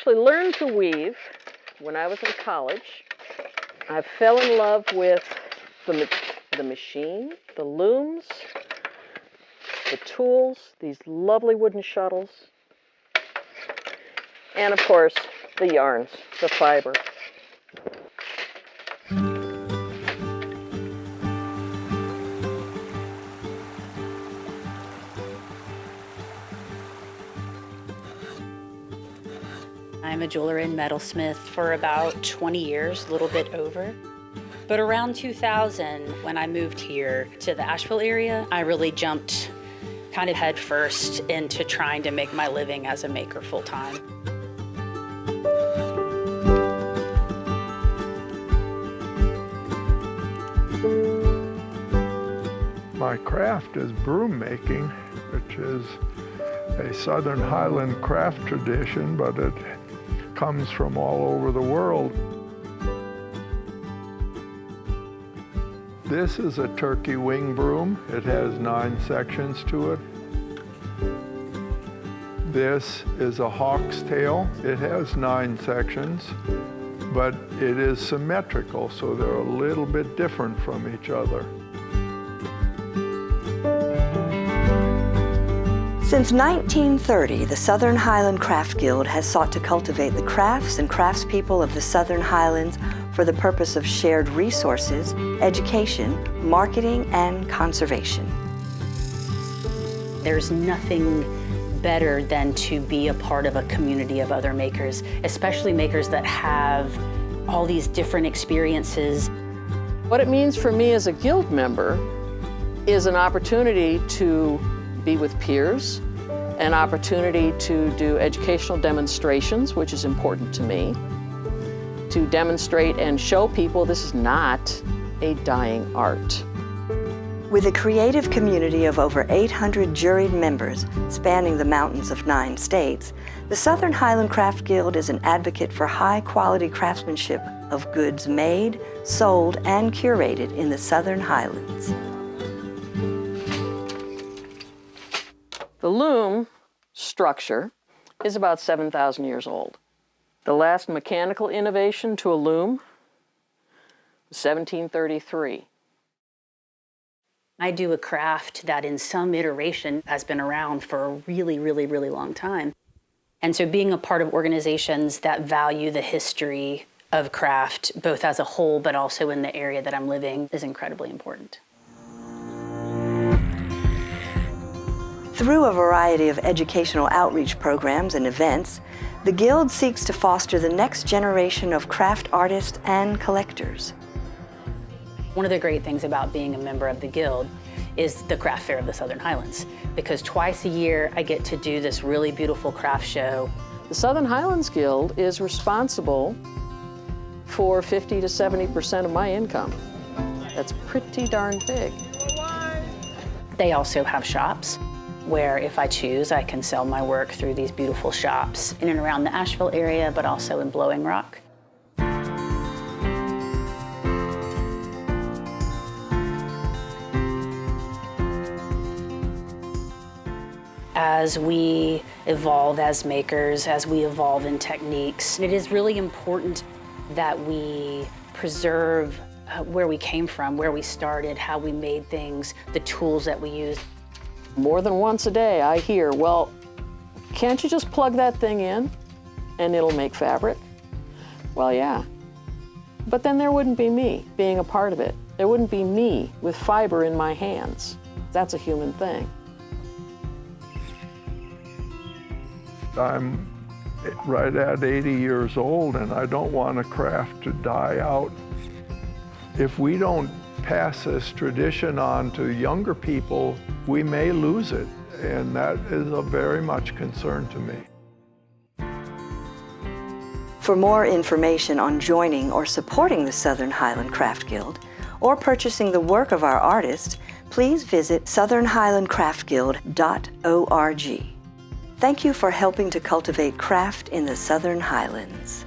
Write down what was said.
actually learned to weave when I was in college. I fell in love with the machine, the looms, the tools, these lovely wooden shuttles, and of course, the yarns, the fiber. I'm a jeweler and metalsmith for about 20 years, a little bit over. But around 2000, when I moved here to the Asheville area, I really jumped kind of head first into trying to make my living as a maker full time. My craft is broom making, which is a Southern Highland craft tradition, but it comes from all over the world. This is a turkey wing broom. It has 9 sections to it. This is a hawk's tail. It has 9 sections, but it is symmetrical, so they're a little bit different from each other. Since 1930, the Southern Highland Craft Guild has sought to cultivate the crafts and craftspeople of the Southern Highlands for the purpose of shared resources, education, marketing, and conservation. There's nothing better than to be a part of a community of other makers, especially makers that have all these different experiences. What it means for me as a guild member is an opportunity to be with peers, an opportunity to do educational demonstrations, which is important to me, to demonstrate and show people this is not a dying art. With a creative community of over 800 juried members spanning the mountains of 9 states, the Southern Highland Craft Guild is an advocate for high-quality craftsmanship of goods made, sold, and curated in the Southern Highlands. The loom structure is about 7,000 years old. The last mechanical innovation to a loom was 1733. I do a craft that in some iteration has been around for a really, really, really long time. And so being a part of organizations that value the history of craft, both as a whole, but also in the area that I'm living, is incredibly important. Through a variety of educational outreach programs and events, the Guild seeks to foster the next generation of craft artists and collectors. One of the great things about being a member of the Guild is the craft fair of the Southern Highlands, because twice a year I get to do this really beautiful craft show. The Southern Highlands Guild is responsible for 50 to 70% of my income. That's pretty darn big. They also have shops where, if I choose, I can sell my work through these beautiful shops in and around the Asheville area, but also in Blowing Rock. As we evolve as makers, as we evolve in techniques, it is really important that we preserve where we came from, where we started, how we made things, the tools that we used. More than once a day I hear, well, can't you just plug that thing in and it'll make fabric? Well, yeah, but then there wouldn't be me being a part of it. There wouldn't be me with fiber in my hands. That's a human thing. I'm right at 80 years old and I don't want a craft to die out. If we don't pass this tradition on to younger people, we may lose it, and that is a very much concern to me. For more information on joining or supporting the Southern Highland Craft Guild or purchasing the work of our artists, please visit southernhighlandcraftguild.org. Thank you for helping to cultivate craft in the Southern Highlands.